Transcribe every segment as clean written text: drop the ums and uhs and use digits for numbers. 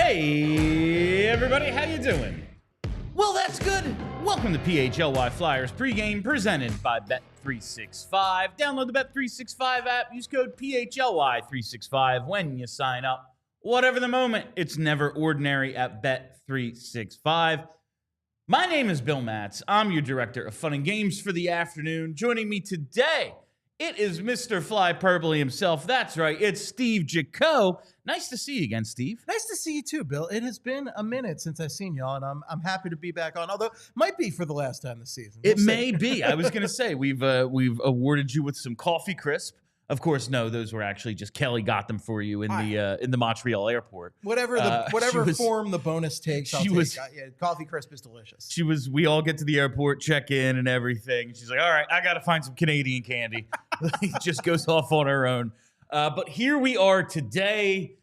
Hey, everybody, how you doing? Well, that's good. Welcome to PHLY Flyers Pregame, presented by Bet365. Download the Bet365 app. Use code PHLY365 when you sign up. Whatever the moment, it's never ordinary at Bet365. My name is Bill Matz. I'm your director of fun and games for the afternoon. Joining me today, it is Mr. Fly Purpley himself. That's right, it's Steve Jaco. Nice to see you again, Steve. Nice to see you too, Bill. It has been a minute since I've seen y'all, and I'm happy to be back on. Although might be for the last time this season. It may be. I was going to say we've awarded you with some coffee crisp. Of course, no, those were actually just Kelly got them for you in the Montreal airport. Whatever form the bonus takes, I'll take. Yeah, coffee crisp is delicious. We all get to the airport, check in and everything. She's like, all right, I got to find some Canadian candy. It just goes off on her own. But here we are today.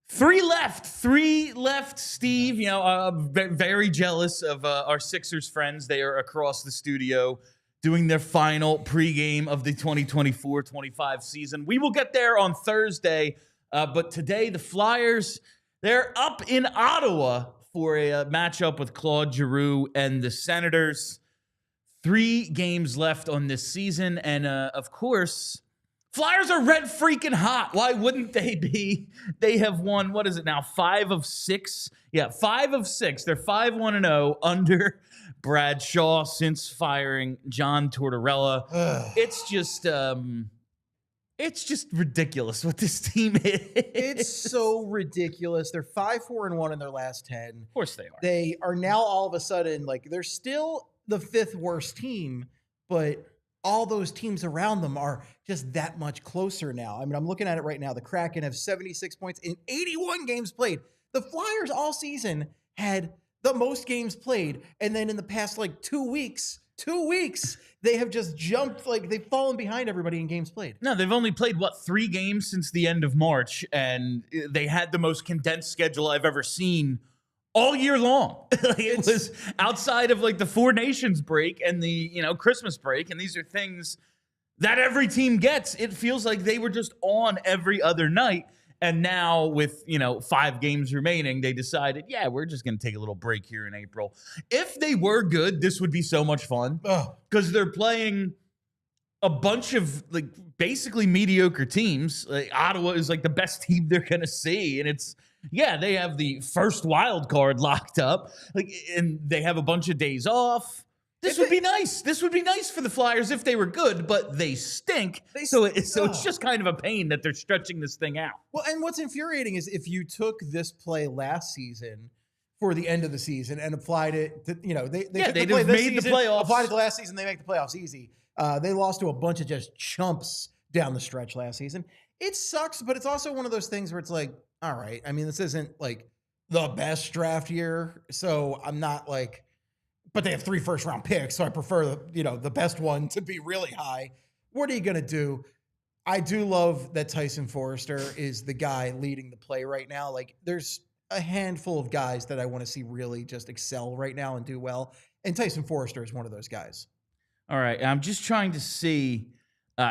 Three left, Steve. You know, I'm very jealous of our Sixers friends. They are across the studio doing their final pregame of the 2024-25 season. We will get there on Thursday, but today the Flyers, they're up in Ottawa for a matchup with Claude Giroux and the Senators. 3 games left on this season, and of course, Flyers are red freaking hot. Why wouldn't they be? They have won, what is it now, 5 of 6? Yeah, 5 of 6. They're 5-1-0 under Brad Shaw since firing John Tortorella. It's just ridiculous what this team is. It's so ridiculous. They're 5-4-1 in their last 10. Of course they are. They are now all of a sudden, like, they're still the 5th worst team, but all those teams around them are just that much closer now. I mean, I'm looking at it right now. The Kraken have 76 points in 81 games played. The Flyers all season had the most games played. And then in the past, like 2 weeks, they have just jumped, like they've fallen behind everybody in games played. No, they've only played, 3 games since the end of March, and they had the most condensed schedule I've ever seen all year long. It was outside of like the 4 Nations break and the, Christmas break. And these are things that every team gets. It feels like they were just on every other night. And now with, 5 games remaining, they decided, yeah, we're just going to take a little break here in April. If they were good, this would be so much fun because they're playing a bunch of like basically mediocre teams. Like, Ottawa is like the best team they're going to see. And they have the first wild card locked up, and they have a bunch of days off. This would be nice. This would be nice for the Flyers if they were good, but they stink. So it's just kind of a pain that they're stretching this thing out. Well, and what's infuriating is if you took this play last season for the end of the season and applied it to, they'd have made the playoffs. Applied it to last season, they make the playoffs easy. They lost to a bunch of just chumps down the stretch last season. It sucks, but it's also one of those things where it's like, all right, I mean, this isn't like the best draft year, so I'm not like, but they have 3 first-round picks, so I prefer, the best one to be really high. What are you going to do? I do love that Tyson Foerster is the guy leading the play right now. Like, there's a handful of guys that I want to see really just excel right now and do well, and Tyson Foerster is one of those guys. All right, I'm just trying to see.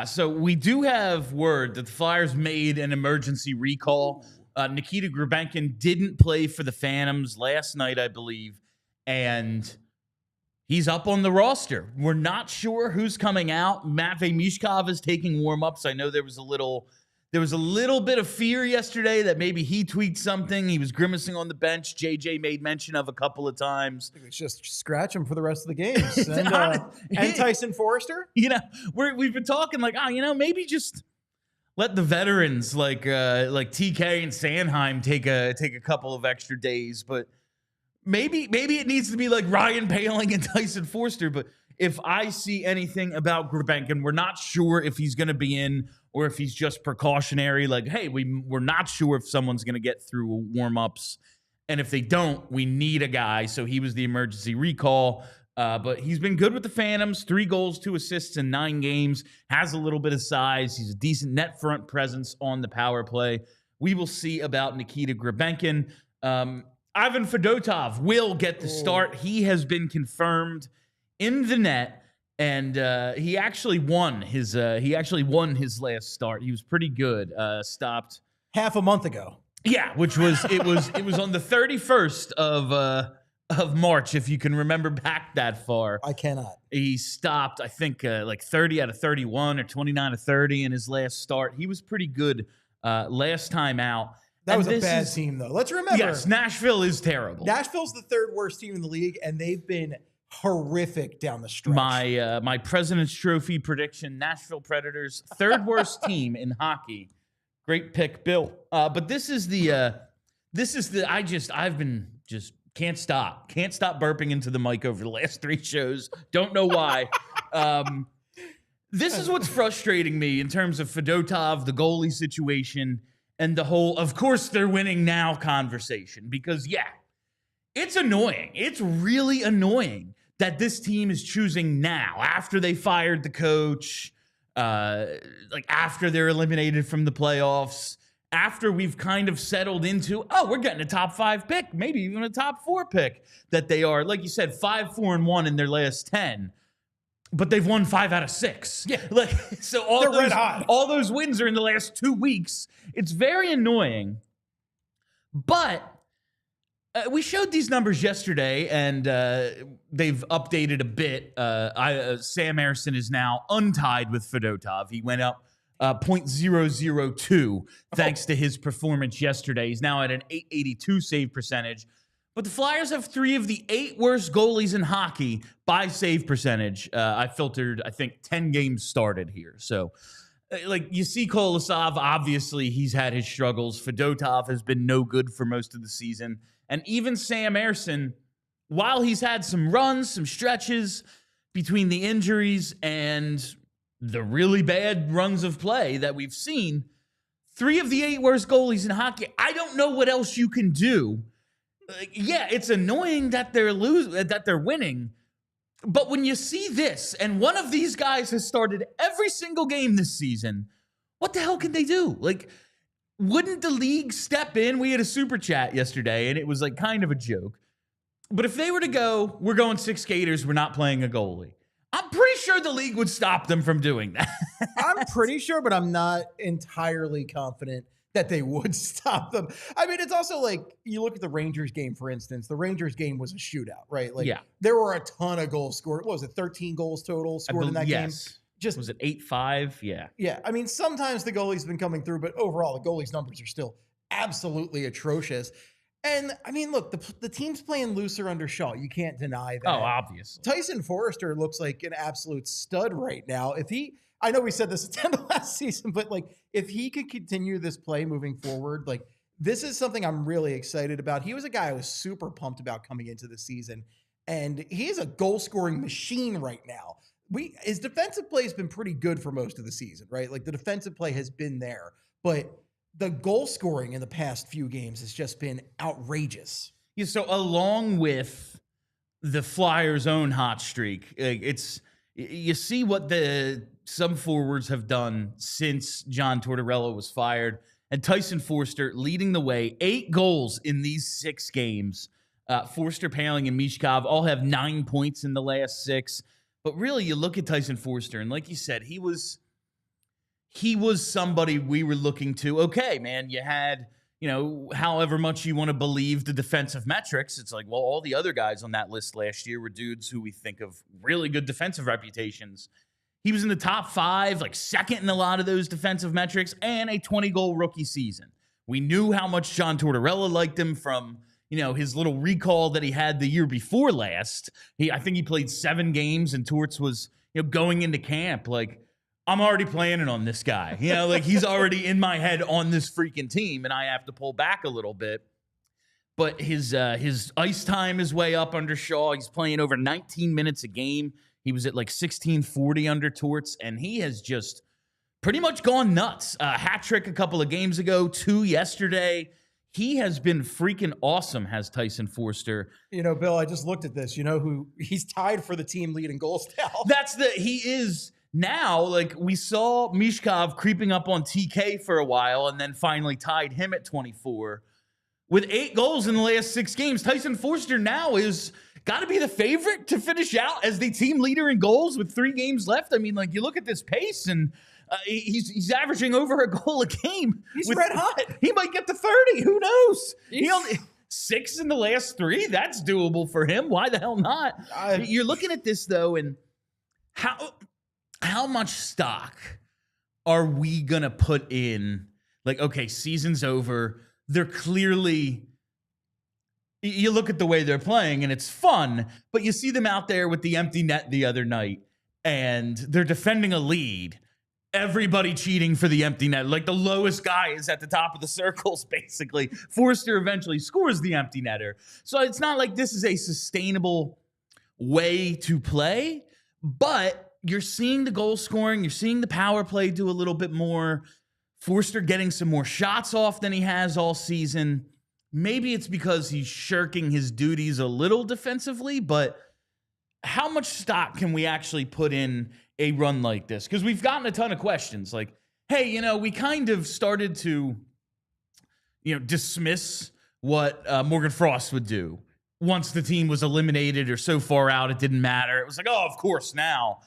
So we do have word that the Flyers made an emergency recall. Nikita Grebenkin didn't play for the Phantoms last night, I believe, and he's up on the roster. We're not sure who's coming out. Michkov is taking warm-ups. I know there was a little bit of fear yesterday that maybe he tweaked something. He was grimacing on the bench. JJ made mention of a couple of times. It's just scratch him for the rest of the games. And Tyson Foerster? We've been talking like, maybe just let the veterans like TK and Sanheim take a couple of extra days, but maybe it needs to be like Ryan Poehling and Tyson Foerster. But if I see anything about Grebenkin, we're not sure if he's going to be in or if he's just precautionary. Like, hey, we're not sure if someone's going to get through warm-ups, and if they don't, we need a guy. So he was the emergency recall. But he's been good with the Phantoms. 3 goals, 2 assists in 9 games. Has a little bit of size. He's a decent net front presence on the power play. We will see about Nikita Grebenkin. Ivan Fedotov will get the start. He has been confirmed in the net, and he actually won his last start. He was pretty good. Stopped half a month ago. Yeah, which was it was on the 31st of March, if you can remember back that far. I cannot. He stopped, I think, like 30 out of 31 or 29 out of 30 in his last start. He was pretty good last time out. That was a bad team, though. Let's remember. Yes, Nashville is terrible. Nashville's the third worst team in the league, and they've been horrific down the stretch. My President's Trophy prediction: Nashville Predators, third worst team in hockey. Great pick, Bill. But this is the I've been just can't stop burping into the mic over the last 3 shows. Don't know why. This is what's frustrating me in terms of Fedotov, the goalie situation, and the whole, of course they're winning now conversation. Because, yeah, it's annoying. It's really annoying that this team is choosing now, after they fired the coach, like after they're eliminated from the playoffs, after we've kind of settled into, we're getting a top 5 pick, maybe even a top 4 pick, that they are, like you said, 5-4-1 in their last 10. But they've won 5 out of 6. Yeah. Like, so all those wins are in the last 2 weeks. It's very annoying. But we showed these numbers yesterday, and they've updated a bit. Sam Ersson is now untied with Fedotov. He went up 0.002 thanks to his performance yesterday. He's now at an .882 save percentage. But the Flyers have 3 of the 8 worst goalies in hockey by save percentage. I filtered, I think, 10 games started here. So, like, you see Kolosov, obviously he's had his struggles. Fedotov has been no good for most of the season. And even Sam Ersson, while he's had some runs, some stretches between the injuries and the really bad runs of play that we've seen, 3 of the 8 worst goalies in hockey, I don't know what else you can do. Yeah, it's annoying that they're winning, but when you see this, and one of these guys has started every single game this season, what the hell can they do? Like, wouldn't the league step in? We had a super chat yesterday, and it was like kind of a joke. But if they were to go, we're going 6 skaters, we're not playing a goalie, I'm pretty sure the league would stop them from doing that. I'm pretty sure, but I'm not entirely confident that they would stop them. I mean, it's also like, you look at the Rangers game, for instance. The Rangers game was a shootout, right? Like, there were a ton of goals scored. What was it, 13 goals total scored in that game? Just was it 8-5? Yeah. Yeah. I mean, sometimes the goalie's been coming through, but overall, the goalie's numbers are still absolutely atrocious. And, I mean, look, the team's playing looser under Shaw. You can't deny that. Oh, obviously. Tyson Foerster looks like an absolute stud right now. I know we said this at the end of last season, but like, if he could continue this play moving forward, like, this is something I'm really excited about. He was a guy I was super pumped about coming into the season, and he's a goal scoring machine right now. His defensive play has been pretty good for most of the season, right? Like, the defensive play has been there, but the goal scoring in the past few games has just been outrageous. Yeah. So along with the Flyers' own hot streak, you see what some forwards have done since John Tortorella was fired, and Tyson Foerster leading the way. 8 goals in these 6 games. Foerster, Paling, and Michkov all have 9 points in the last 6. But really, you look at Tyson Foerster, and like you said, he was somebody we were looking to. Okay, man, you had, however much you want to believe the defensive metrics, it's like, well, all the other guys on that list last year were dudes who we think of really good defensive reputations. He was in the top 5, like second in a lot of those defensive metrics, and a 20-goal rookie season. We knew how much John Tortorella liked him from, his little recall that he had the year before last. I think he played 7 games, and Torts was, going into camp like, I'm already planning on this guy. Like, he's already in my head on this freaking team, and I have to pull back a little bit. But his ice time is way up under Shaw. He's playing over 19 minutes a game. He was at like 1640 under Torts, and he has just pretty much gone nuts. Hat trick a couple of games ago, 2 yesterday. He has been freaking awesome, has Tyson Foerster. Bill, I just looked at this. Who he's tied for the team leading goals now. He is now, like, we saw Michkov creeping up on TK for a while and then finally tied him at 24. With 8 goals in the last 6 games, Tyson Foerster now is got to be the favorite to finish out as the team leader in goals with 3 games left. I mean, like, you look at this pace, and He's averaging over a goal a game. He's red hot. He might get to 30. Who knows? He only 6 in the last 3. That's doable for him. Why the hell not? You're looking at this though, and how much stock are we gonna put in? Like, okay, season's over. They're clearly. You look at the way they're playing, and it's fun, but you see them out there with the empty net the other night, and they're defending a lead. Everybody cheating for the empty net. Like, the lowest guy is at the top of the circles, basically. Foerster eventually scores the empty netter. So it's not like this is a sustainable way to play, but you're seeing the goal scoring. You're seeing the power play do a little bit more. Foerster getting some more shots off than he has all season. Maybe it's because he's shirking his duties a little defensively, but how much stock can we actually put in a run like this? Because we've gotten a ton of questions like, hey, we kind of started to, dismiss what Morgan Frost would do once the team was eliminated or so far out it didn't matter. It was like, oh, of course now.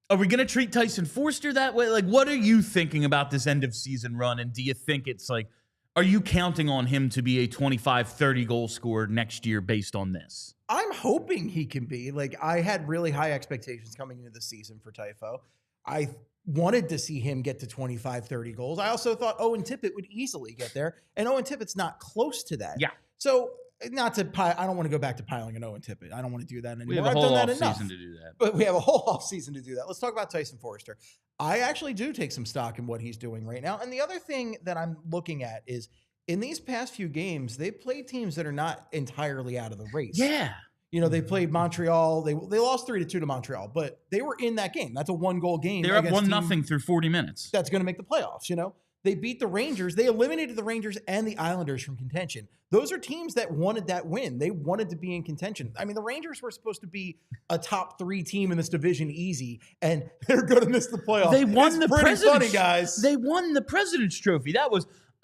Are we going to treat Tyson Foerster that way? Like, what are you thinking about this end of season run? And do you think it's like, are you counting on him to be a 25, 30 goal scorer next year based on this? I'm hoping he can be. Like, I had really high expectations coming into the season for Typho. I wanted to see him get to 25, 30 goals. I also thought Owen Tippett would easily get there, and Owen Tippett's not close to that. Yeah. So, I don't want to go back to piling on Owen Tippett. I don't want to do that anymore. We have a whole off season to do that. But we have a whole off season to do that. Let's talk about Tyson Foerster. I actually do take some stock in what he's doing right now. And the other thing that I'm looking at is in these past few games, they've played teams that are not entirely out of the race. Yeah. They played Montreal. They lost 3-2 to Montreal, but they were in that game. That's a 1-goal game. They're up 1-0 through 40 minutes. That's going to make the playoffs, They beat the Rangers. They eliminated the Rangers and the Islanders from contention. Those are teams that wanted that win. They wanted to be in contention. I mean, the Rangers were supposed to be a top 3 team in this division easy, and they're going to miss the playoffs. They won the President's guys. They won the President's Trophy.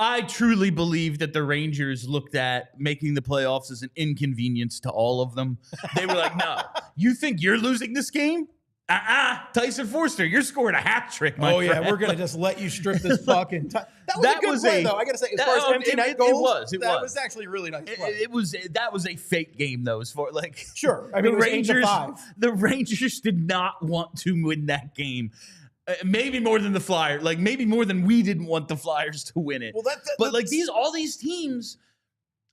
I truly believe that the Rangers looked at making the playoffs as an inconvenience to all of them. They were like, no, you think you're losing this game? Tyson Foerster, you're scoring a hat trick, my friend. Yeah, we're going to just let you strip this fucking that was a good play, though. I got to say, as far as empty net goals, it was actually a really nice play. That was a fake game, though, as far like sure. I mean, the Rangers did not want to win that game. Maybe more than the Flyers, like maybe more than we didn't want the Flyers to win it. Well, all these teams,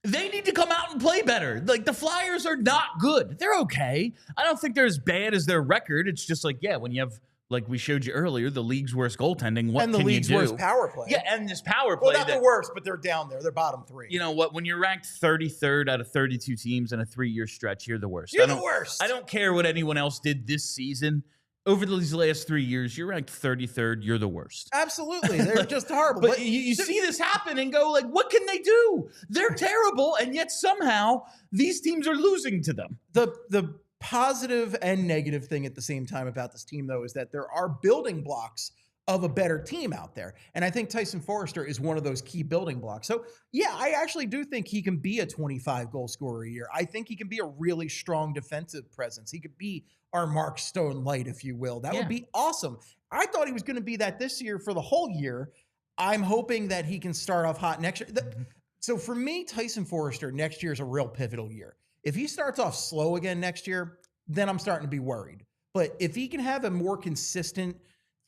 they need to come out and play better. Like, the Flyers are not good. They're okay. I don't think they're as bad as their record. It's just like, when you have, like we showed you earlier, the league's worst goaltending, what can you do? And the league's worst power play. Yeah, and this power play. Well, not the worst, but they're down there. They're bottom 3. You know what? When you're ranked 33rd out of 32 teams in a 3-year stretch, you're the worst. You're the worst. I don't care what anyone else did this season. Over these last 3 years, you're ranked 33rd. You're the worst. Absolutely. They're just horrible. But you see this happen and go, like, what can they do? They're terrible, and yet somehow these teams are losing to them. The positive and negative thing at the same time about this team, though, is that there are building blocks of a better team out there. And I think Tyson Foerster is one of those key building blocks. So, I actually do think he can be a 25-goal scorer a year. I think he can be a really strong defensive presence. He could be our Mark Stone light, if you will. That would be awesome. I thought he was going to be that this year for the whole year. I'm hoping that he can start off hot next year. So for me, Tyson Foerster next year is a real pivotal year. If he starts off slow again next year, then I'm starting to be worried. But if he can have a more consistent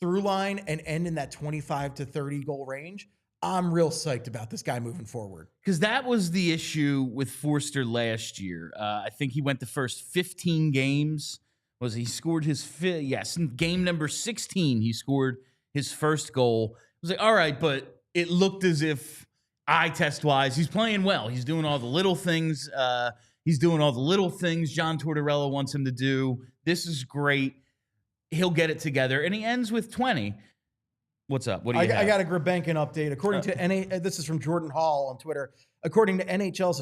through line and end in that 25 to 30 goal range, I'm real psyched about this guy moving forward. Because that was the issue with Foerster last year. I think he went the first 15 games. He scored his game number 16, he scored his first goal. It was like, all right, but it looked as if eye test wise, he's playing well. He's doing all the little things. John Tortorella wants him to do. This is great. He'll get it together, and he ends with 20. What's up? What do you have? I got a Grebenkin update. According to this is from Jordan Hall on Twitter. According to NHL's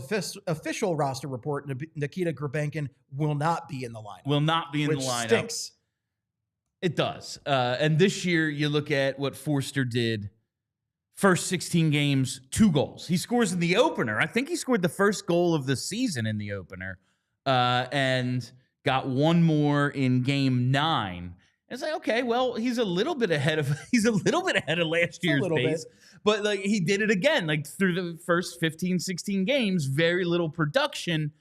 official roster report, Nikita Grebenkin will not be in the lineup. Will not be in the lineup. Stinks. It does. And this year, you look at what Foerster did. First 16 games, 2 goals. He scores in the opener. I think he scored the first goal of the season in the opener. And got 1 more in game 9. And it's like, okay, well, he's a little bit ahead of last year's pace. But like he did it again, like through the first 15, 16 games, very little production.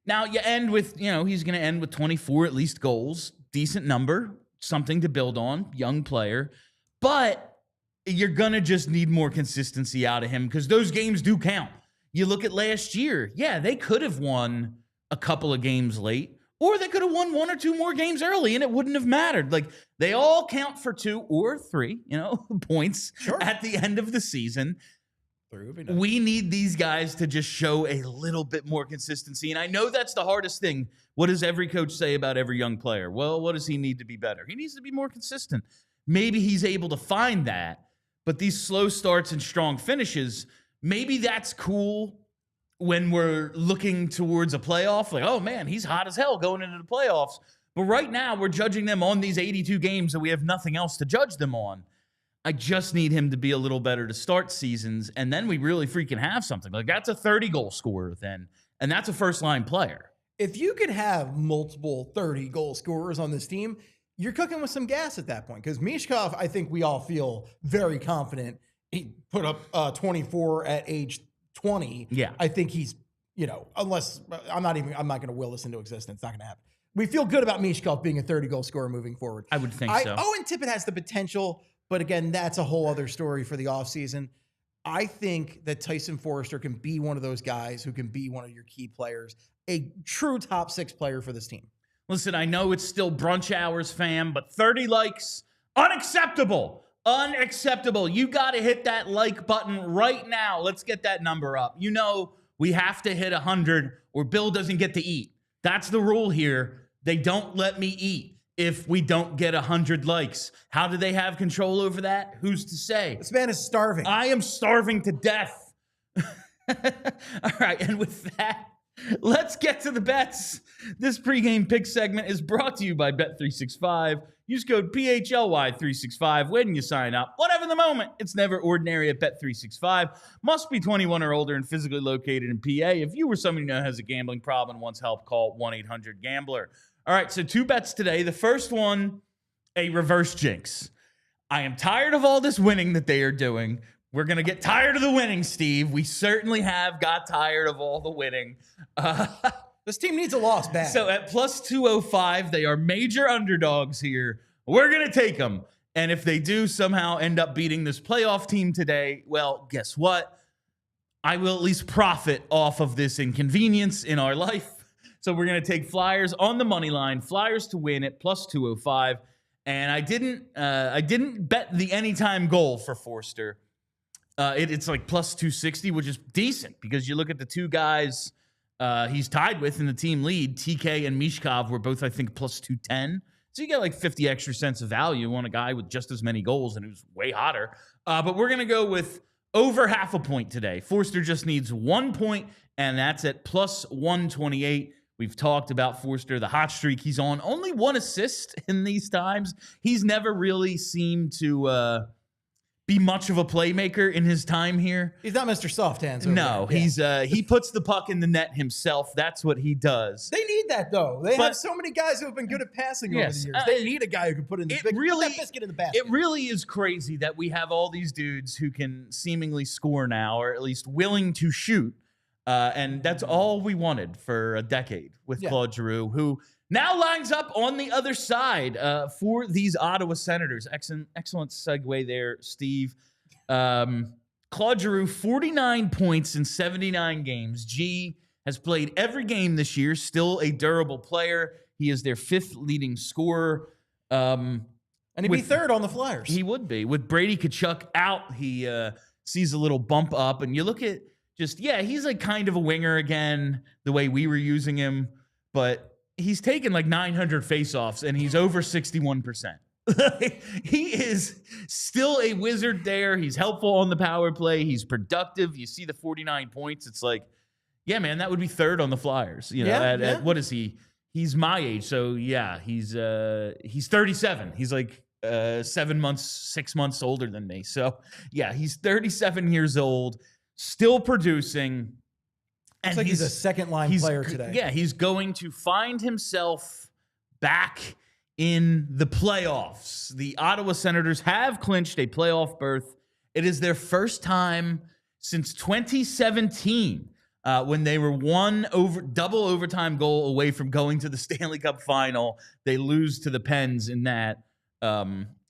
Now you end with, he's going to end with 24 at least goals, decent number, something to build on, young player. But you're going to just need more consistency out of him because those games do count. You look at last year, they could have won a couple of games late, or they could have won 1 or 2 more games early, and it wouldn't have mattered. Like, they all count for 2 or 3, points at the end of the season. We need these guys to just show a little bit more consistency. And I know that's the hardest thing. What does every coach say about every young player? Well, what does he need to be better? He needs to be more consistent. Maybe he's able to find that, but these slow starts and strong finishes, maybe that's cool when we're looking towards a playoff. Like, oh man, he's hot as hell going into the playoffs. But right now, we're judging them on these 82 games that we have nothing else to judge them on. I just need him to be a little better to start seasons, and then we really freaking have something. Like, that's a 30-goal scorer then, and that's a first-line player. If you could have multiple 30-goal scorers on this team, you're cooking with some gas at that point. Because Michkov, I think we all feel very confident. He put up 24 at age 20. Yeah. I think he's, unless I'm not going to will this into existence. It's not going to happen. We feel good about Michkov being a 30-goal scorer moving forward. I would think so. Owen Tippett has the potential, but again, that's a whole other story for the offseason. I think that Tyson Foerster can be one of those guys who can be one of your key players, a true top 6 player for this team. Listen, I know it's still brunch hours, fam, but 30 likes, unacceptable. Unacceptable. You got to hit that like button right now. Let's get that number up. We have to hit 100 or Bill doesn't get to eat. That's the rule here. They don't let me eat if we don't get 100 likes. How do they have control over that? Who's to say? This man is starving. I am starving to death. All right, and with that, let's get to the bets. This pregame pick segment is brought to you by Bet365. Use code PHLY365 when you sign up. Whatever the moment, it's never ordinary at Bet365. Must be 21 or older and physically located in PA. If you or somebody you know has a gambling problem and wants help, call 1-800-GAMBLER. All right, so 2 bets today. The first one, a reverse jinx. I am tired of all this winning that they are doing. We're going to get tired of the winning, Steve. We certainly have got tired of all the winning. This team needs a loss back. So at plus 205, they are major underdogs here. We're going to take them. And if they do somehow end up beating this playoff team today, well, guess what? I will at least profit off of this inconvenience in our life. So we're going to take Flyers on the money line, Flyers to win at plus 205. And I didn't bet the anytime goal for Foerster. It's like plus 260, which is decent because you look at the 2 guys he's tied with in the team lead. TK and Michkov were both, I think, plus 210. So you get like 50 extra cents of value on a guy with just as many goals and who's way hotter. But we're going to go with over half a point today. Foerster just needs 1 point, and that's at plus 128. We've talked about Foerster, the hot streak he's on. Only 1 assist in these times. He's never really seemed to be much of a playmaker in his time here. He's not Mr. Soft Hands. No, he's he puts the puck in the net himself. That's what he does. They need that, though. They have so many guys who have been good at passing over the years. They need a guy who can put that biscuit in the basket. It really is crazy that we have all these dudes who can seemingly score now, or at least willing to shoot. And that's all we wanted for a decade with Claude Giroux, who now lines up on the other side for these Ottawa Senators. Excellent segue there, Steve. Claude Giroux, 49 points in 79 games. G has played every game this year, still a durable player. He is their 5th leading scorer. And he'd be 3rd on the Flyers. He would be. With Brady Tkachuk out, he sees a little bump up. And you look at he's like kind of a winger again, the way we were using him. But he's taken like 900 faceoffs, and he's over 61%. He is still a wizard there. He's helpful on the power play. He's productive. You see the 49 points. It's like, yeah, man, that would be 3rd on the Flyers. At what is he? He's my age. So, yeah, he's 37. He's like 6 months older than me. So, yeah, he's 37 years old, still producing. And like he's a second-line player today. Yeah, he's going to find himself back in the playoffs. The Ottawa Senators have clinched a playoff berth. It is their first time since 2017 when they were one double overtime goal away from going to the Stanley Cup final. They lose to the Pens in that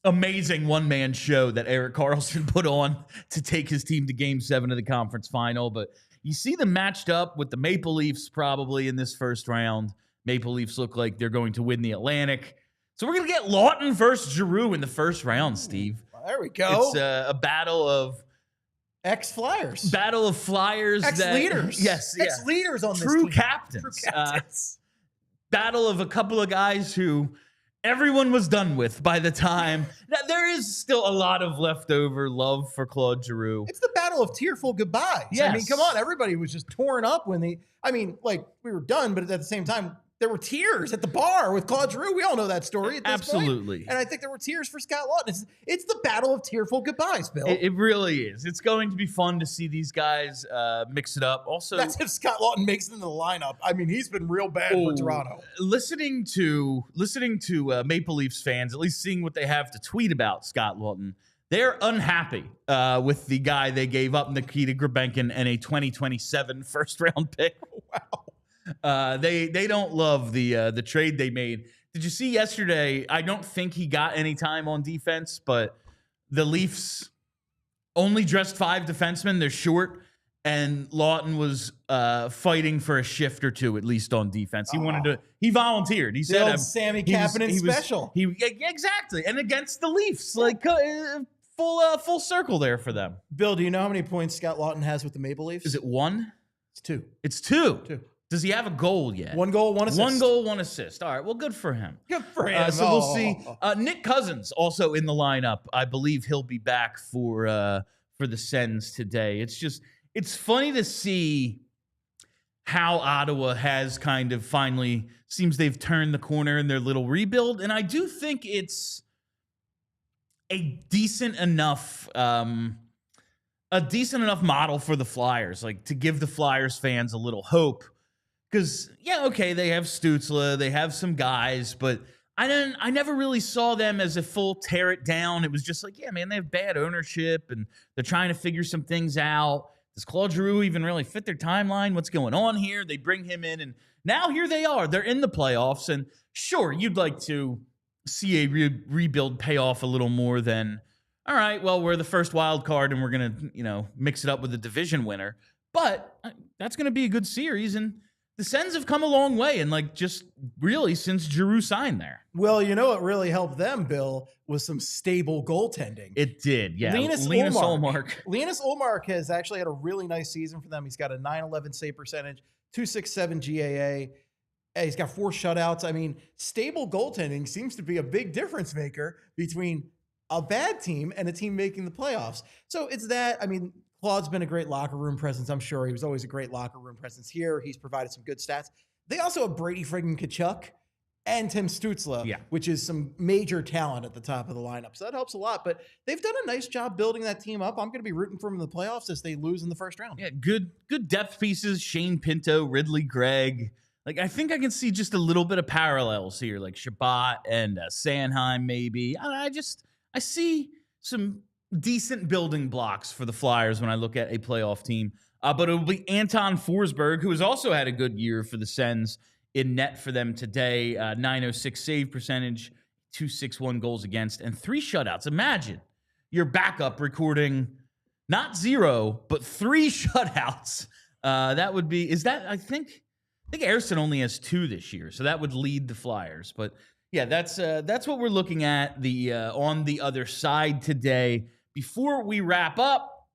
amazing one-man show that Erik Karlsson put on to take his team to Game 7 of the conference final. But you see them matched up with the Maple Leafs probably in this first round. Maple Leafs look like they're going to win the Atlantic. So we're going to get Laughton versus Giroux in the first round, Steve. There we go. It's a battle of ex-Flyers. Battle of Flyers. Ex-leaders. Yes. Ex-leaders on True this team. Captains. True captains. Battle of a couple of guys who everyone was done with by the time. Now, there is still a lot of leftover love for Claude Giroux. It's the battle of tearful goodbyes. Yes. I mean, come on. Everybody was just torn up when we were done, but at the same time, there were tears at the bar with Claude Giroux. We all know that story at this Absolutely. point. And I think there were tears for Scott Laughton. It's the battle of tearful goodbyes, Bill. It really is. It's going to be fun to see these guys mix it up. Also, that's if Scott Laughton makes it into the lineup. I mean, he's been real bad for Toronto. Listening to Maple Leafs fans, at least seeing what they have to tweet about Scott Laughton, they're unhappy with the guy they gave up, Nikita Grebenkin, and a 2027 first-round pick. Wow. They don't love the trade they made. Did you see yesterday? I don't think he got any time on defense, but the Leafs only dressed 5 defensemen. They're short, and Laughton was fighting for a shift or two at least on defense. He wanted to. He volunteered. He said, "Sammy Kapanen special." Exactly, and against the Leafs, like full circle there for them. Bill, do you know how many points Scott Laughton has with the Maple Leafs? Is it 1? It's 2. It's 2. 2. Does he have a goal yet? 1 goal, 1 assist. 1 goal, 1 assist. All right, well, good for him. Good for him. So we'll see. Nick Cousins also in the lineup. I believe he'll be back for the Sens today. It's funny to see how Ottawa has kind of finally seems they've turned the corner in their little rebuild, and I do think it's a decent enough model for the Flyers, like to give the Flyers fans a little hope. Because, they have Stützle, they have some guys, but I never really saw them as a full tear it down. It was just like, they have bad ownership, and they're trying to figure some things out. Does Claude Giroux even really fit their timeline? What's going on here? They bring him in, and now here they are. They're in the playoffs, and sure, you'd like to see a rebuild pay off a little more than, all right, well, we're the first wild card, and we're going to, mix it up with the division winner. But that's going to be a good series, and the Sens have come a long way, and just really since Giroux signed there. Well, what really helped them, Bill, was some stable goaltending. It did, yeah. Linus Ullmark. Linus Ullmark has actually had a really nice season for them. He's got a .911 save percentage, .267 GAA. He's got 4 shutouts. I mean, stable goaltending seems to be a big difference maker between a bad team and a team making the playoffs. So it's that. I mean, Claude's been a great locker room presence. I'm sure he was always a great locker room presence here. He's provided some good stats. They also have Brady friggin' Tkachuk and Tim Stützle, which is some major talent at the top of the lineup. So that helps a lot. But they've done a nice job building that team up. I'm going to be rooting for them in the playoffs as they lose in the first round. Yeah, good depth pieces. Shane Pinto, Ridley Gregg. I think I can see just a little bit of parallels here, like Shabbat and Sanheim maybe. I see some decent building blocks for the Flyers when I look at a playoff team. But it will be Anton Forsberg, who has also had a good year for the Sens in net for them today. .906 save percentage, .261 goals against, and 3 shutouts. Imagine your backup recording not 0, but 3 shutouts. That would be, I think Ersson only has 2 this year, so that would lead the Flyers. But yeah, that's what we're looking at on the other side today. Before we wrap up,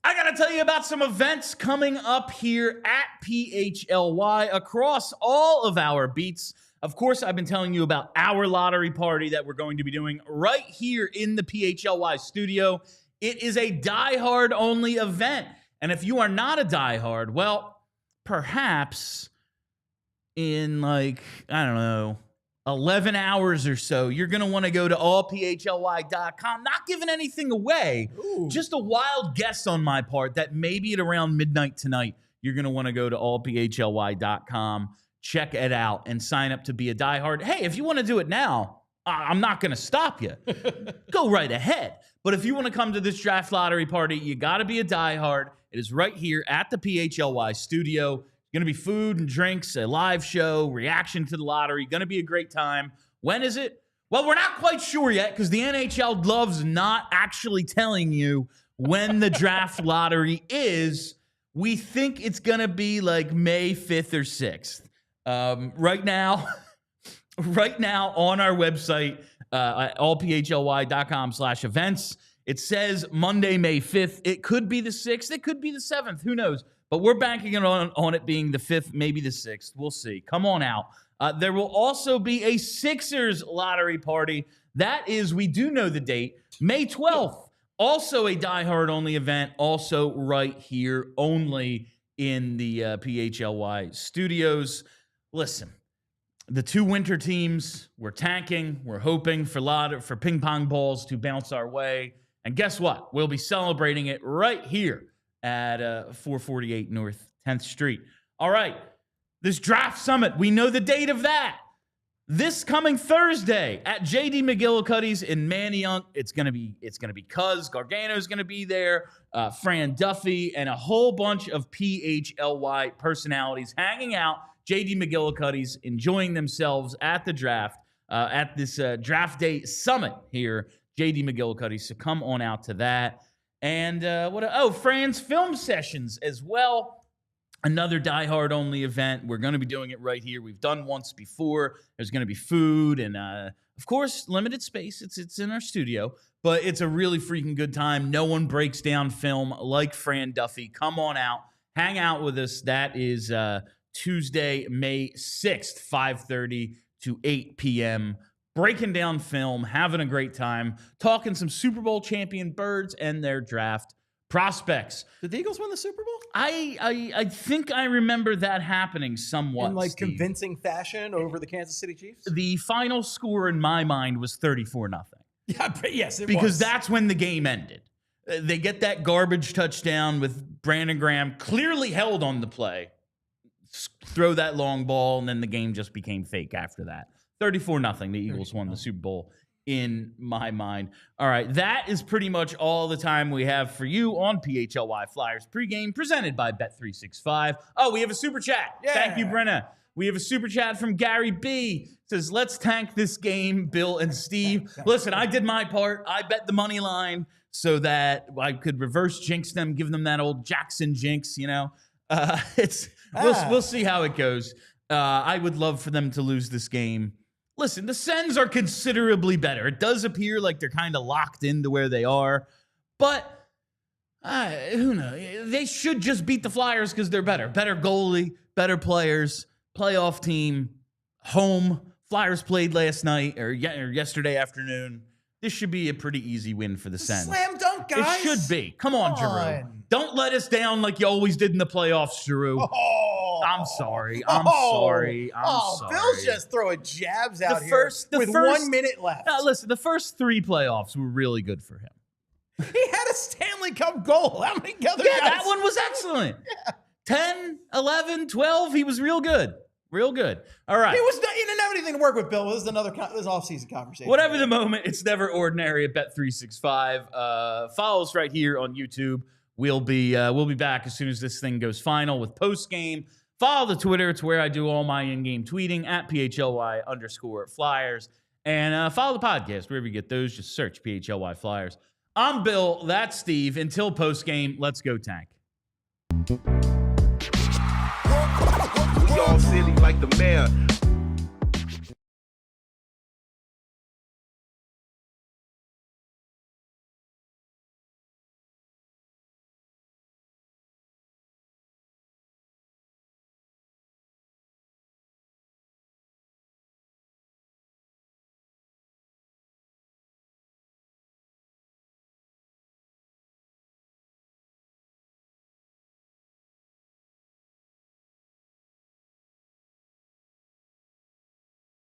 I got to tell you about some events coming up here at PHLY across all of our beats. Of course, I've been telling you about our lottery party that we're going to be doing right here in the PHLY studio. It is a diehard only event. And if you are not a diehard, well, perhaps in 11 hours or so, you're going to want to go to allphly.com. Not giving anything away, just a wild guess on my part that maybe at around midnight tonight, you're going to want to go to allphly.com, check it out, and sign up to be a diehard. Hey, if you want to do it now, I'm not going to stop you. Go right ahead. But if you want to come to this draft lottery party, you got to be a diehard. It is right here at the PHLY studio. Going to be food and drinks, a live show, reaction to the lottery. Going to be a great time. When is it? Well, we're not quite sure yet because the NHL loves not actually telling you when the draft lottery is. We think it's going to be like May 5th or 6th. Right now on our website, allphly.com/events, it says Monday, May 5th. It could be the 6th. It could be the 7th. Who knows? But we're banking it on it being the 5th, maybe the 6th. We'll see. Come on out. There will also be a Sixers lottery party. That is, we do know the date, May 12th. Also a diehard-only event, also right here, only in the PHLY studios. Listen, the two winter teams, we're tanking. We're hoping for ping pong balls to bounce our way. And guess what? We'll be celebrating it right here at 448 North 10th Street. All right, this draft summit, we know the date of that. This coming Thursday at JD McGillicuddy's in Manayunk. It's gonna be Cuz Gargano's gonna be there, Fran Duffy, and a whole bunch of PHLY personalities hanging out. JD McGillicuddy's enjoying themselves at the draft, at this draft day summit here. JD McGillicuddy's. So come on out to that. And Fran's film sessions as well. Another diehard-only event. We're going to be doing it right here. We've done once before. There's going to be food and, of course, limited space. It's in our studio, but it's a really freaking good time. No one breaks down film like Fran Duffy. Come on out. Hang out with us. That is Tuesday, May 6th, 5:30 to 8 p.m., breaking down film, having a great time, talking some Super Bowl champion Birds and their draft prospects. Did the Eagles win the Super Bowl? I think I remember that happening somewhat. In convincing fashion over the Kansas City Chiefs? The final score in my mind was 34-0. Yeah, yes, it was. Because that's when the game ended. They get that garbage touchdown with Brandon Graham clearly held on the play. Throw that long ball, and then the game just became fake after that. 34-0. The Eagles won the Super Bowl in my mind. All right, that is pretty much all the time we have for you on PHLY Flyers Pregame, presented by Bet365. Oh, we have a super chat. Yeah. Thank you, Brenna. We have a super chat from Gary B. It says, let's tank this game, Bill and Steve. Listen, I did my part. I bet the money line so that I could reverse jinx them, give them that old Jackson jinx, you know. We'll see how it goes. I would love for them to lose this game. Listen, the Sens are considerably better. It does appear like they're kind of locked into where they are, but who knows? They should just beat the Flyers because they're better. Better goalie, better players, playoff team, home. Flyers played last night or yesterday afternoon. This should be a pretty easy win for the Sens. Slam dunk, guys. It should be. Come on, Giroux. Don't let us down like you always did in the playoffs, Giroux. I'm sorry. I'm sorry. Bill's just throwing jabs out here with 1 minute left. Now, listen, the first 3 playoffs were really good for him. He had a Stanley Cup goal. How many other guys? That one was excellent. Yeah. 10, 11, 12, he was real good. Real good. All right. He didn't have anything to work with, Bill. This is this off-season conversation. Whatever the moment, it's never ordinary at Bet365. Follow us right here on YouTube. We'll be back as soon as this thing goes final with post-game. Follow the Twitter. It's where I do all my in-game tweeting at PHLY_Flyers. And follow the podcast wherever you get those. Just search PHLY Flyers. I'm Bill. That's Steve. Until post-game, let's go tank. We all silly like the mayor.